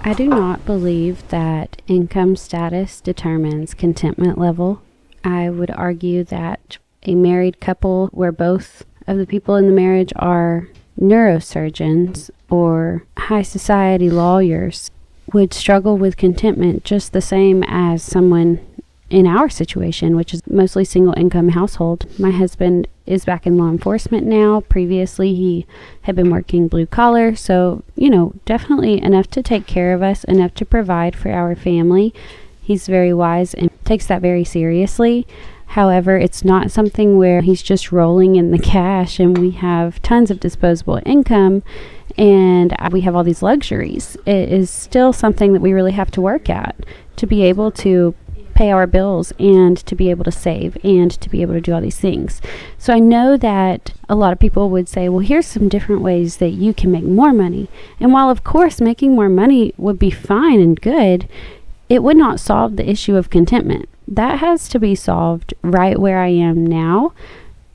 I do not believe that income status determines contentment level. I would argue that a married couple where both of the people in the marriage are neurosurgeons or high society lawyers would struggle with contentment just the same as someone in our situation, which is mostly single income household. My husband is back in law enforcement now. Previously, he had been working blue collar. So, definitely enough to take care of us, enough to provide for our family. He's very wise and takes that very seriously. However, it's not something where he's just rolling in the cash and we have tons of disposable income and we have all these luxuries. It is still something that we really have to work at to be able to pay our bills and to be able to save and to be able to do all these things. So I know that a lot of people would say, well, here's some different ways that you can make more money. And while of course making more money would be fine and good, it would not solve the issue of contentment. That has to be solved right where I am now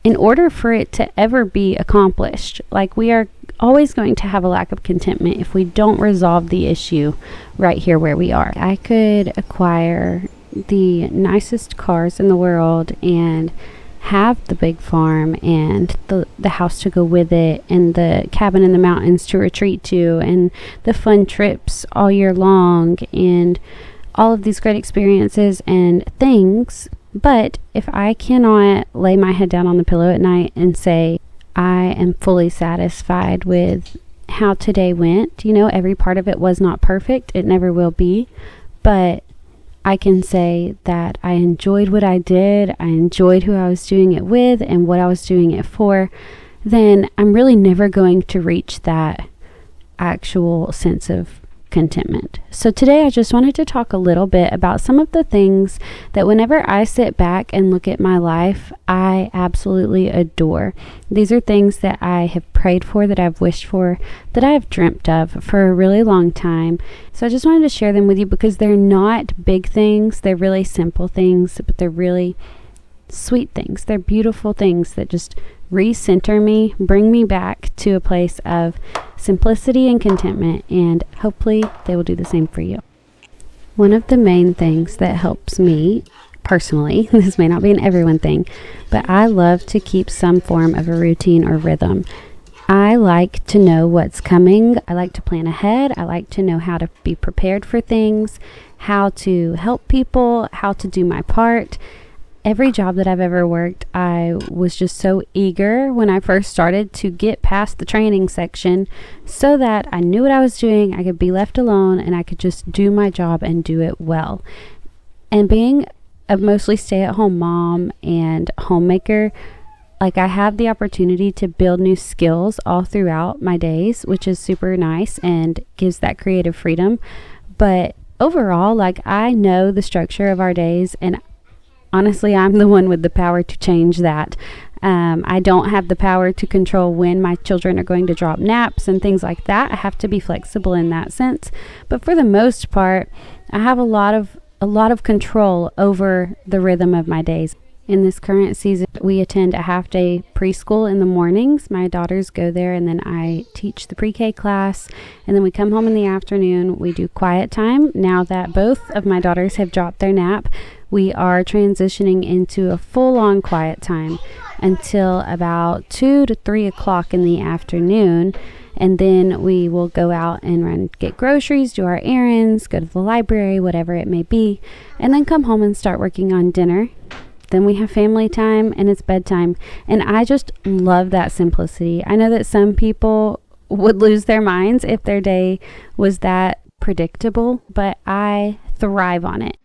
in order for it to ever be accomplished. Like, we are always going to have a lack of contentment if we don't resolve the issue right here where we are. I could acquire the nicest cars in the world and have the big farm and the house to go with it and the cabin in the mountains to retreat to and the fun trips all year long and all of these great experiences and things. But if I cannot lay my head down on the pillow at night and say I am fully satisfied with how today went, every part of it was not perfect, it never will be, but I can say that I enjoyed what I did, I enjoyed who I was doing it with and what I was doing it for, then I'm really never going to reach that actual sense of contentment. So today I just wanted to talk a little bit about some of the things that whenever I sit back and look at my life, I absolutely adore. These are things that I have prayed for, that I've wished for, that I've dreamt of for a really long time. So I just wanted to share them with you because they're not big things, they're really simple things, but they're really sweet things. They're beautiful things that just recenter me, bring me back to a place of simplicity and contentment, and hopefully they will do the same for you. One of the main things that helps me personally, this may not be an everyone thing, but I love to keep some form of a routine or rhythm. I like to know what's coming. I like to plan ahead. I like to know how to be prepared for things, how to help people, how to do my part. Every job that I've ever worked, I was just so eager when I first started to get past the training section so that I knew what I was doing, I could be left alone, and I could just do my job and do it well. And being a mostly stay-at-home mom and homemaker, like, I have the opportunity to build new skills all throughout my days, which is super nice and gives that creative freedom. But overall, like, I know the structure of our days, and honestly, I'm the one with the power to change that. I don't have the power to control when my children are going to drop naps and things like that. I have to be flexible in that sense. But for the most part, I have a lot of control over the rhythm of my days. In this current season, we attend a half-day preschool in the mornings. My daughters go there, and then I teach the pre-K class, and then we come home in the afternoon. We do quiet time. Now that both of my daughters have dropped their nap, we are transitioning into a full-on quiet time until about 2 to 3 o'clock in the afternoon. And then we will go out and get groceries, do our errands, go to the library, whatever it may be, and then come home and start working on dinner. Then we have family time and it's bedtime. And I just love that simplicity. I know that some people would lose their minds if their day was that predictable, but I thrive on it.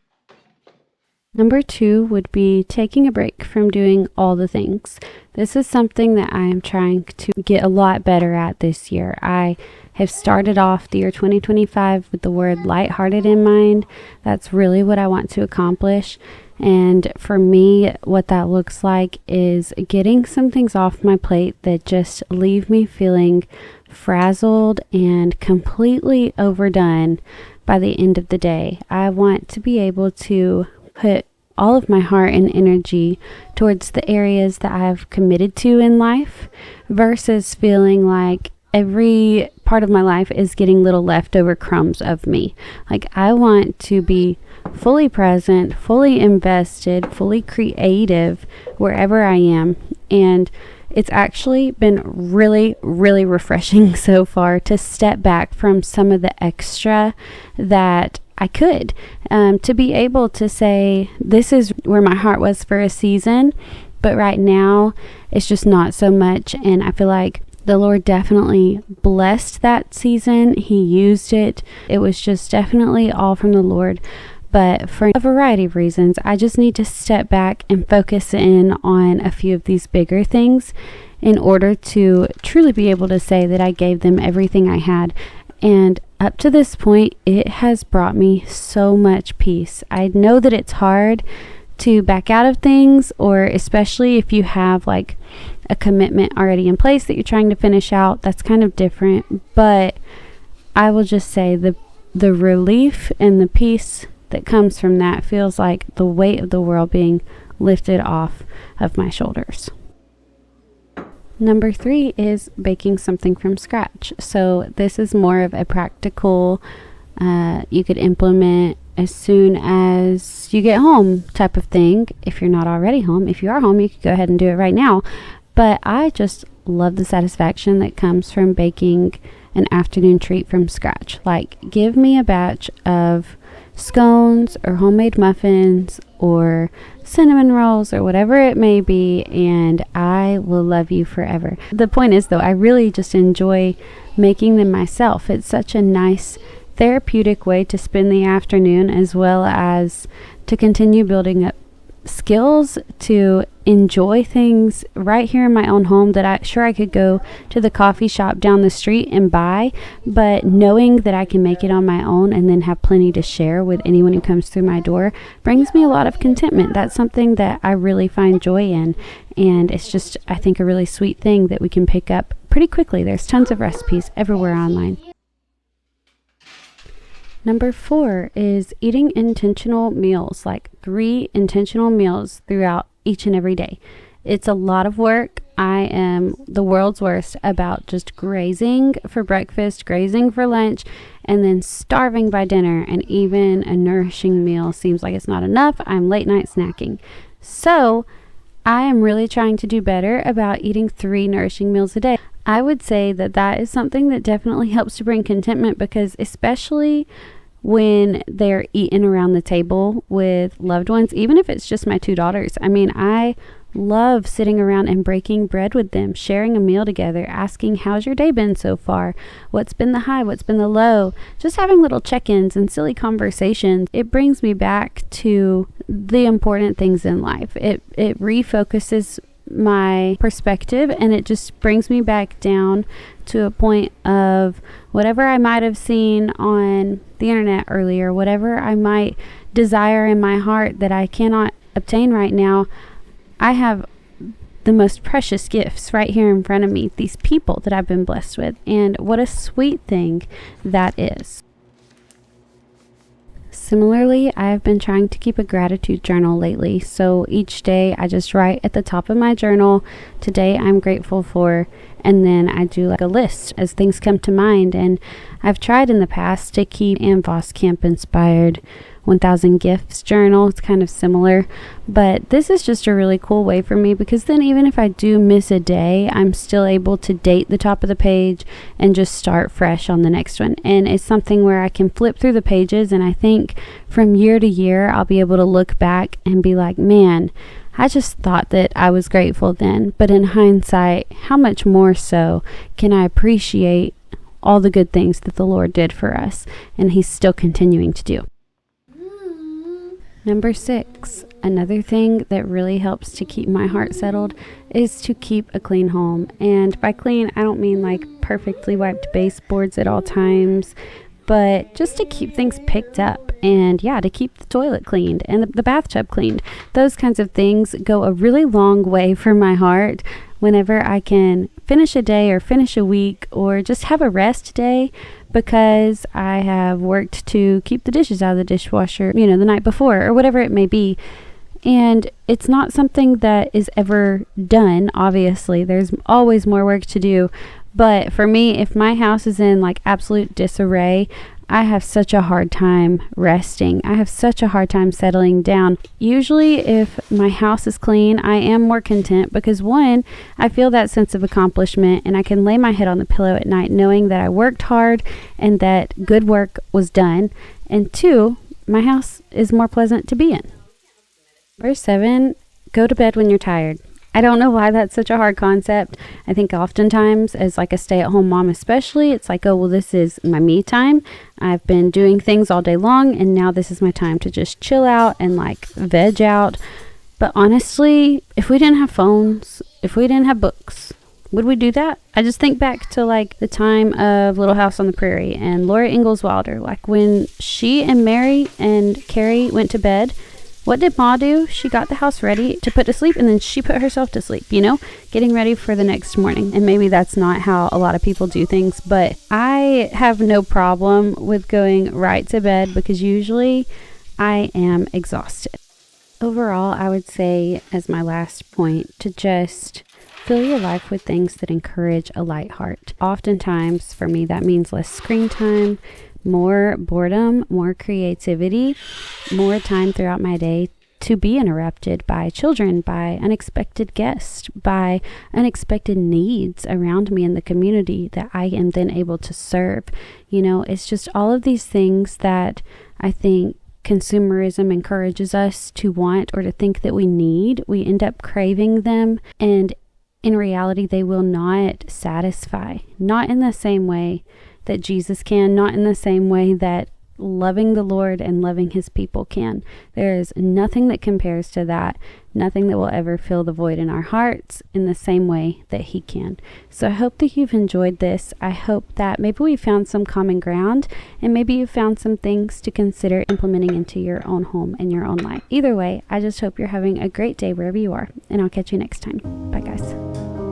Number 2 would be taking a break from doing all the things. This is something that I am trying to get a lot better at this year. I have started off the year 2025 with the word lighthearted in mind. That's really what I want to accomplish. And for me, what that looks like is getting some things off my plate that just leave me feeling frazzled and completely overdone by the end of the day. I want to be able to put all of my heart and energy towards the areas that I've committed to in life versus feeling like every part of my life is getting little leftover crumbs of me. Like, I want to be fully present, fully invested, fully creative wherever I am. And it's actually been really, really refreshing so far to step back from some of the extra that I could, to be able to say, this is where my heart was for a season, but right now it's just not so much. And I feel like the Lord definitely blessed that season. He used it. It was just definitely all from the Lord. But for a variety of reasons, I just need to step back and focus in on a few of these bigger things in order to truly be able to say that I gave them everything I had. And up to this point, it has brought me so much peace. I know that it's hard to back out of things, or especially if you have like a commitment already in place that you're trying to finish out. That's kind of different. But I will just say the relief and the peace that comes from that feels like the weight of the world being lifted off of my shoulders. Number 3 is baking something from scratch. So this is more of a practical, you could implement as soon as you get home type of thing. If you're not already home, if you are home, you could go ahead and do it right now. But I just love the satisfaction that comes from baking an afternoon treat from scratch. Like, give me a batch of scones or homemade muffins or cinnamon rolls or whatever it may be, and I will love you forever. The point is, though, I really just enjoy making them myself. It's such a nice therapeutic way to spend the afternoon, as well as to continue building up skills to enjoy things right here in my own home that I could go to the coffee shop down the street and buy, but knowing that I can make it on my own and then have plenty to share with anyone who comes through my door brings me a lot of contentment. That's something that I really find joy in, and it's just, I think, a really sweet thing that we can pick up pretty quickly. There's tons of recipes everywhere online. Number 4 is eating intentional meals, like 3 intentional meals throughout each and every day. It's a lot of work. I am the world's worst about just grazing for breakfast, grazing for lunch, and then starving by dinner. And even a nourishing meal seems like it's not enough. I'm late night snacking. So I am really trying to do better about eating 3 nourishing meals a day. I would say that is something that definitely helps to bring contentment, because especially when they're eaten around the table with loved ones, even if it's just my 2 daughters. I mean, I love sitting around and breaking bread with them, sharing a meal together, asking, how's your day been so far? What's been the high? What's been the low? Just having little check-ins and silly conversations. It brings me back to the important things in life. It refocuses my perspective, and it just brings me back down to a point of whatever I might have seen on the internet earlier, whatever I might desire in my heart that I cannot obtain right now. I have the most precious gifts right here in front of me, these people that I've been blessed with, and what a sweet thing that is. Similarly, I have been trying to keep a gratitude journal lately. So each day I just write at the top of my journal, today I'm grateful for, and then I do like a list as things come to mind. And I've tried in the past to keep Ann Voskamp inspired 1000 Gifts journal. It's kind of similar, but this is just a really cool way for me, because then even if I do miss a day, I'm still able to date the top of the page and just start fresh on the next one. And it's something where I can flip through the pages, and I think from year to year I'll be able to look back and be like, man, I just thought that I was grateful then, but in hindsight, how much more so can I appreciate all the good things that the Lord did for us, and He's still continuing to do. Number 6, another thing that really helps to keep my heart settled is to keep a clean home. And by clean, I don't mean like perfectly wiped baseboards at all times, but just to keep things picked up, and to keep the toilet cleaned and the bathtub cleaned. Those kinds of things go a really long way for my heart. Whenever I can finish a day or finish a week or just have a rest day because I have worked to keep the dishes out of the dishwasher, the night before or whatever it may be. And it's not something that is ever done, obviously. There's always more work to do. But for me, if my house is in like absolute disarray, I have such a hard time resting. I have such a hard time settling down. Usually, if my house is clean, I am more content because one, I feel that sense of accomplishment and I can lay my head on the pillow at night knowing that I worked hard and that good work was done. And two, my house is more pleasant to be in. Verse 7, go to bed when you're tired. I don't know why that's such a hard concept. I think oftentimes as like a stay-at-home mom especially, it's like, oh, well, this is my me time. I've been doing things all day long and now this is my time to just chill out and like veg out. But honestly, if we didn't have phones, if we didn't have books, would we do that? I just think back to like the time of Little House on the Prairie and Laura Ingalls Wilder. Like when she and Mary and Carrie went to bed, what did Ma do? She got the house ready to put to sleep and then she put herself to sleep, you know, getting ready for the next morning. And maybe that's not how a lot of people do things, but I have no problem with going right to bed because usually I am exhausted. Overall, I would say as my last point to just fill your life with things that encourage a light heart. Oftentimes for me, that means less screen time, more boredom, more creativity, more time throughout my day to be interrupted by children, by unexpected guests, by unexpected needs around me in the community that I am then able to serve. You know, it's just all of these things that I think consumerism encourages us to want or to think that we need. We end up craving them, and in reality, they will not satisfy, not in the same way that Jesus can, not in the same way that loving the Lord and loving his people can. There is nothing that compares to that, nothing that will ever fill the void in our hearts in the same way that he can. So I hope that you've enjoyed this. I hope that maybe we found some common ground and maybe you found some things to consider implementing into your own home and your own life. Either way, I just hope you're having a great day wherever you are, and I'll catch you next time. Bye guys.